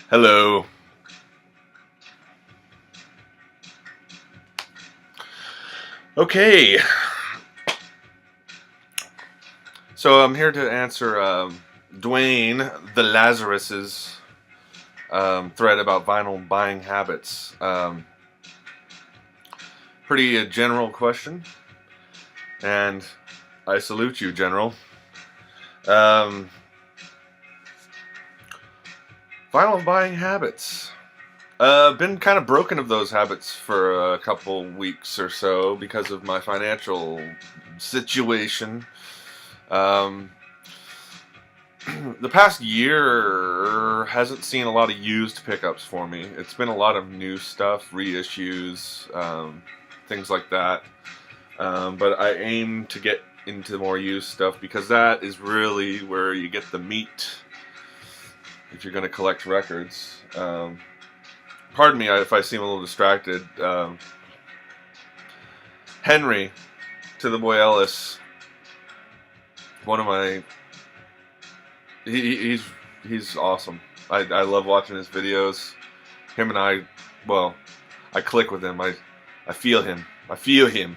Hello. Okay. So I'm here to answer Duane the Lazarus's thread about vinyl buying habits. Pretty general question, and I salute you, General. Vinyl buying habits. Been kind of broken of those habits for a couple weeks or so because of my financial situation. The past year hasn't seen a lot of used pickups for me. It's been a lot of new stuff, reissues, things like that. But I aim to get into more used stuff because that is really where you get the meat if you're going to collect records. Pardon me if I seem a little distracted. Henry, to the boy Ellis, one of my... He's awesome. I love watching his videos. Him and I click with him. I feel him. I feel him.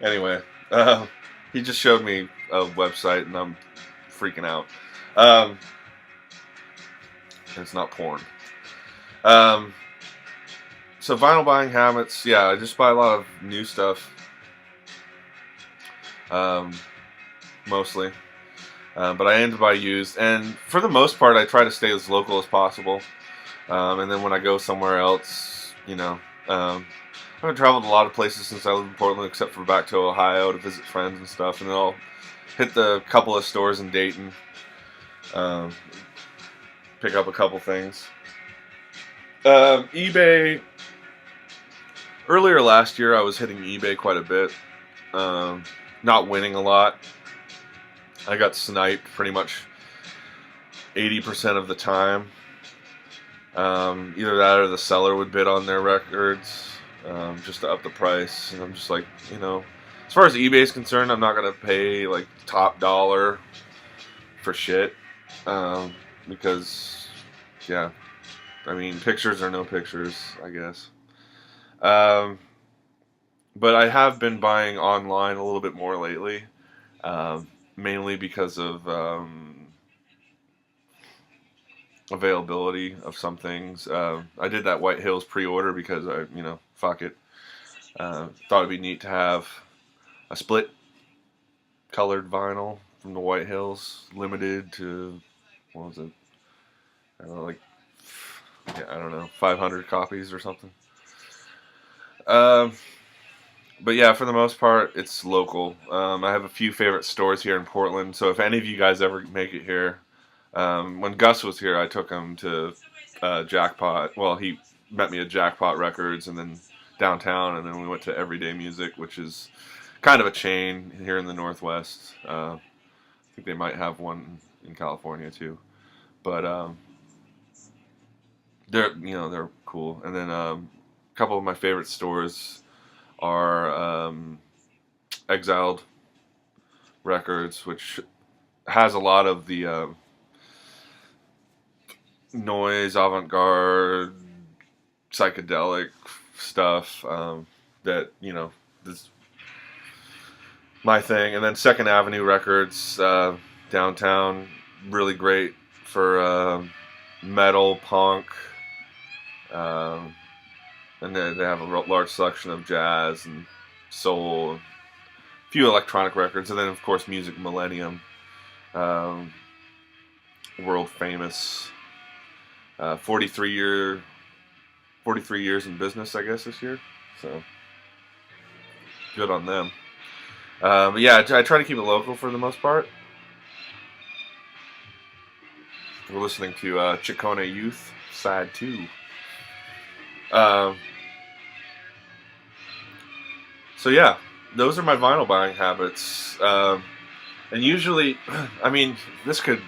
Anyway, he just showed me a website and I'm freaking out. It's not porn. So vinyl buying habits, yeah, I just buy a lot of new stuff. Mostly. But I aim to buy used, and for the most part I try to stay as local as possible. And then when I go somewhere else, I haven't traveled a lot of places since I lived in Portland, except for back to Ohio to visit friends and stuff, and then I'll hit the couple of stores in Dayton, pick up a couple things. eBay, earlier last year I was hitting eBay quite a bit, not winning a lot. I got sniped pretty much 80% of the time. Either that or the seller would bid on their records just to up the price. And I'm just like, as far as eBay is concerned, I'm not going to pay like top dollar for shit. Because, yeah, I mean, pictures are no pictures, I guess. But I have been buying online a little bit more lately. Mainly because of availability of some things. I did that White Hills pre-order because fuck it. Thought it'd be neat to have a split colored vinyl from the White Hills, limited to, what was it? I don't know, 500 copies or something. But yeah, for the most part, it's local. I have a few favorite stores here in Portland, so if any of you guys ever make it here, when Gus was here, I took him to Jackpot. Well, he met me at Jackpot Records, and then downtown, and then we went to Everyday Music, which is kind of a chain here in the Northwest. I think they might have one in California too, but they're cool. And then a couple of my favorite stores are Exiled Records, which has a lot of the noise, avant-garde, psychedelic stuff that, is my thing. And then Second Avenue Records, downtown, really great for metal, punk, and they have a large selection of jazz and soul, and a few electronic records, and then of course Music Millennium, world famous, 43 years in business, I guess, this year. So good on them. But yeah, I try to keep it local for the most part. We're listening to Chicone Youth, Side 2. So yeah, those are my vinyl buying habits. And usually, I mean, this could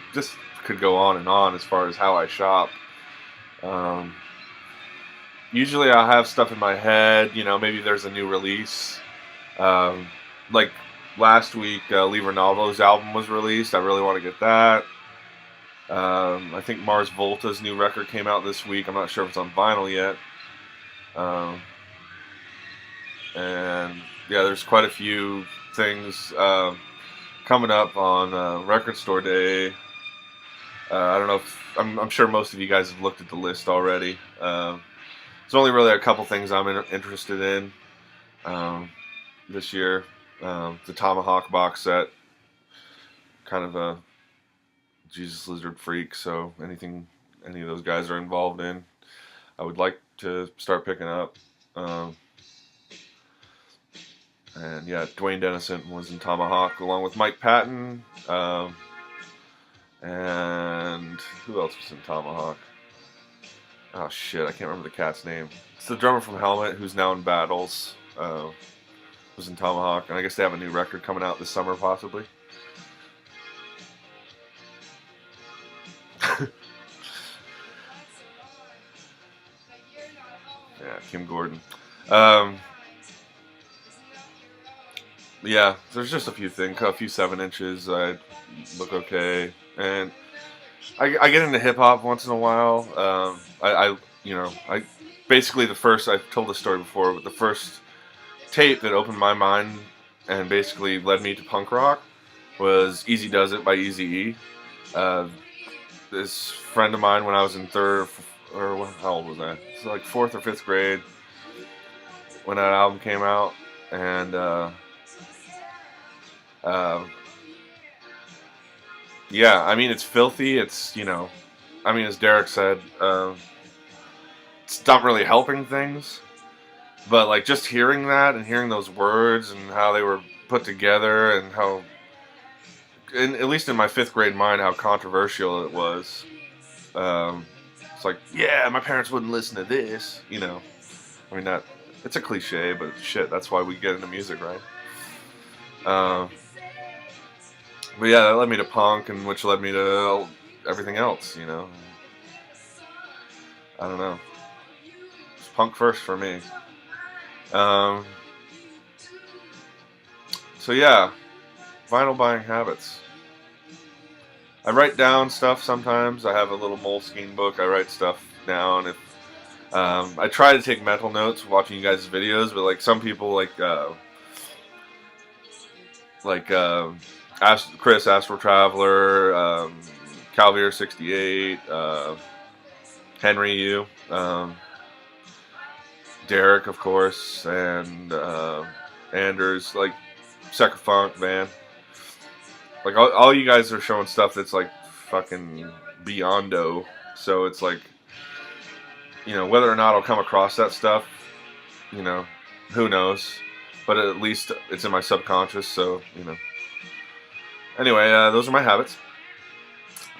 go on and on as far as how I shop. Usually I'll have stuff in my head, maybe there's a new release. Like last week, Lee Ronaldo's album was released. I really want to get that. I think Mars Volta's new record came out this week. I'm not sure if it's on vinyl yet. And yeah, there's quite a few things coming up on Record Store Day. I don't know if I'm sure most of you guys have looked at the list already. There's only really a couple things I'm interested in this year. The Tomahawk box set, kind of a Jesus Lizard freak, so anything any of those guys are involved in, I would like to start picking up. And yeah, Duane Dennison was in Tomahawk along with Mike Patton. And who else was in Tomahawk? Oh shit, I can't remember the cat's name. It's the drummer from Helmet, who's now in Battles. Was in Tomahawk, and I guess they have a new record coming out this summer, possibly. Yeah, Kim Gordon. Yeah, there's just a few things, a few 7-inches. I look okay, and I get into hip hop once in a while. I basically I've told this story before, but the first tape that opened my mind and basically led me to punk rock was Easy Does It by Eazy-E. This friend of mine, when I was in how old was I? It was like 4th or 5th grade when that album came out, and yeah, I mean, it's filthy. It's, as Derek said, it's not really helping things. But, like, just hearing that and hearing those words and how they were put together and how, at least in my 5th grade mind, how controversial it was. It's like, yeah, my parents wouldn't listen to this, I mean, it's a cliche, but shit, that's why we get into music, right? But yeah, that led me to punk, and which led me to everything else, I don't know. It's punk first for me. So yeah, vinyl buying habits. I write down stuff sometimes. I have a little Moleskine book. I write stuff down. If I try to take mental notes watching you guys' videos, but like some people, Chris, Astral Traveler, Calvier 68, Henry U, Derek, of course, and Anders, like Secafunk, Van. Like all you guys are showing stuff that's like fucking beyondo. So it's like, whether or not I'll come across that stuff, who knows? But at least it's in my subconscious, so, Anyway, those are my habits.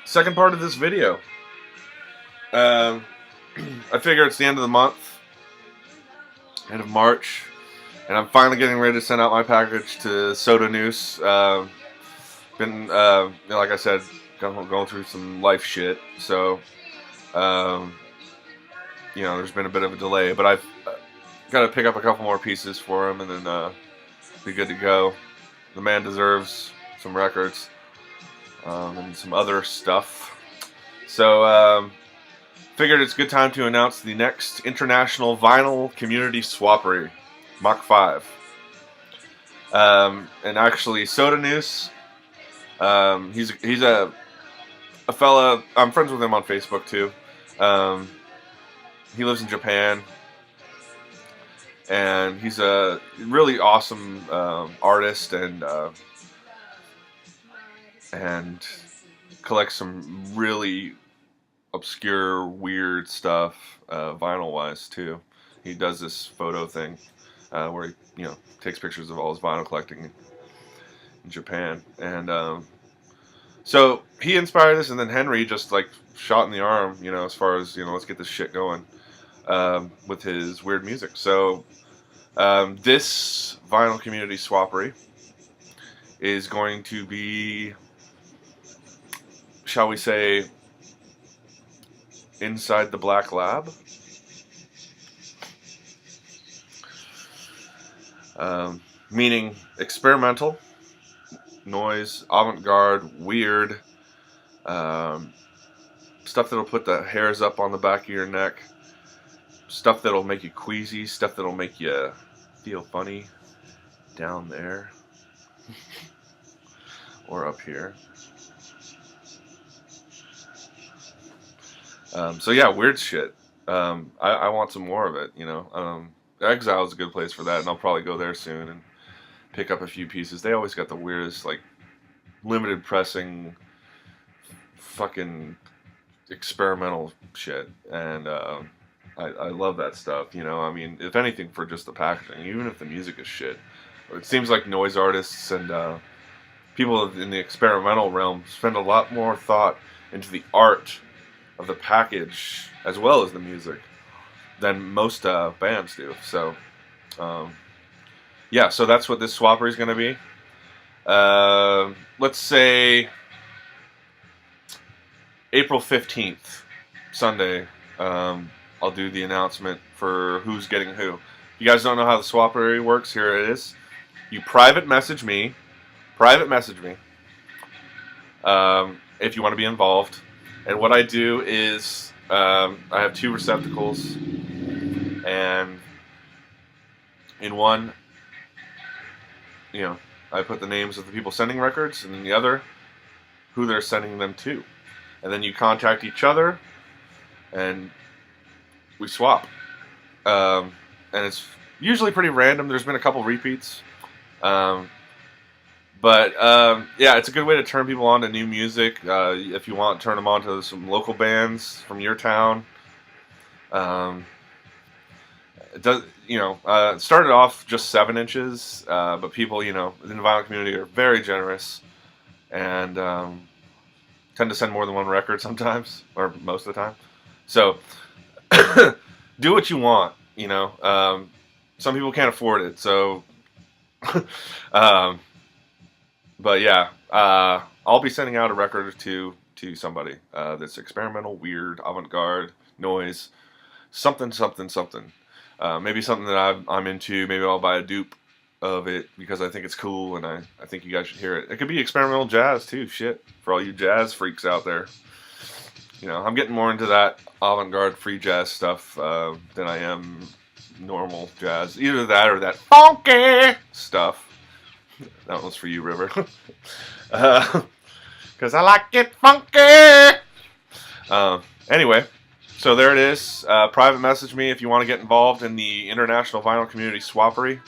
Second part of this video. I figure it's the end of the month. End of March. And I'm finally getting ready to send out my package to Soda Noose. Been, like I said, going through some life shit. So, there's been a bit of a delay. But I've got to pick up a couple more pieces for him and then be good to go. The man deserves some records and some other stuff. So, figured it's a good time to announce the next International Vinyl Community Swappery, Mach 5. And actually, Soda Noose, he's a fella, I'm friends with him on Facebook too. He lives in Japan, and he's a really awesome artist and collects some really obscure, weird stuff, vinyl-wise too. He does this photo thing where he, takes pictures of all his vinyl collecting in Japan, and so he inspired this, and then Henry just like shot in the arm, as far as let's get this shit going with his weird music. So this vinyl community swappery is going to be, shall we say, inside the Black Lab. Meaning experimental, noise, avant-garde, weird, stuff that'll put the hairs up on the back of your neck, stuff that'll make you queasy, stuff that'll make you feel funny down there or up here. So yeah, weird shit. I want some more of it, you know. Exile is a good place for that, and I'll probably go there soon and pick up a few pieces. They always got the weirdest, like, limited pressing, fucking experimental shit, and I love that stuff, you know. I mean, if anything, for just the packaging, even if the music is shit. It seems like noise artists and people in the experimental realm spend a lot more thought into the art of the package as well as the music than most bands do. So, yeah, so that's what this Swappery is going to be. Let's say April 15th, Sunday, I'll do the announcement for who's getting who. If you guys don't know how the Swappery works, here it is. You private message me if you want to be involved. And what I do is I have 2 receptacles, and in one, you know, I put the names of the people sending records, and in the other, who they're sending them to. And then you contact each other, and we swap. And it's usually pretty random. There's been a couple repeats. Yeah, it's a good way to turn people on to new music. If you want, turn them on to some local bands from your town. It does, you know, it started off just 7 inches, but people, you know, in the vinyl community are very generous and tend to send more than one record sometimes, or most of the time. So do what you want, you know. Some people can't afford it, so but yeah, I'll be sending out a record or two to somebody that's experimental, weird, avant-garde, noise, something. Maybe something that I'm into. Maybe I'll buy a dupe of it because I think it's cool and I think you guys should hear it. It could be experimental jazz too. Shit, for all you jazz freaks out there. You know, I'm getting more into that avant-garde free jazz stuff than I am normal jazz. Either that or that funky stuff. That one's for you, River. Because I like it funky. Anyway, so there it is. Private message me if you want to get involved in the international vinyl community Swappery.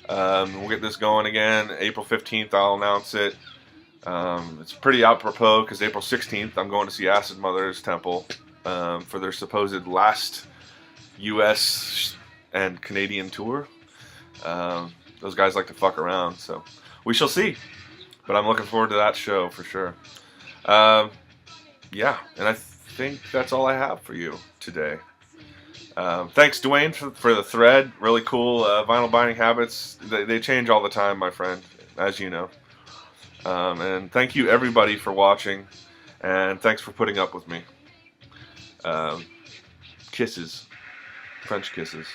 We'll get this going again. April 15th, I'll announce it. It's pretty apropos because April 16th, I'm going to see Acid Mother's Temple for their supposed last U.S. and Canadian tour. Those guys like to fuck around, so we shall see. But I'm looking forward to that show for sure. Yeah, and I think that's all I have for you today. Thanks, Duane, for the thread. Really cool vinyl binding habits. They change all the time, my friend, as you know. And thank you, everybody, for watching. And thanks for putting up with me. Kisses. French kisses.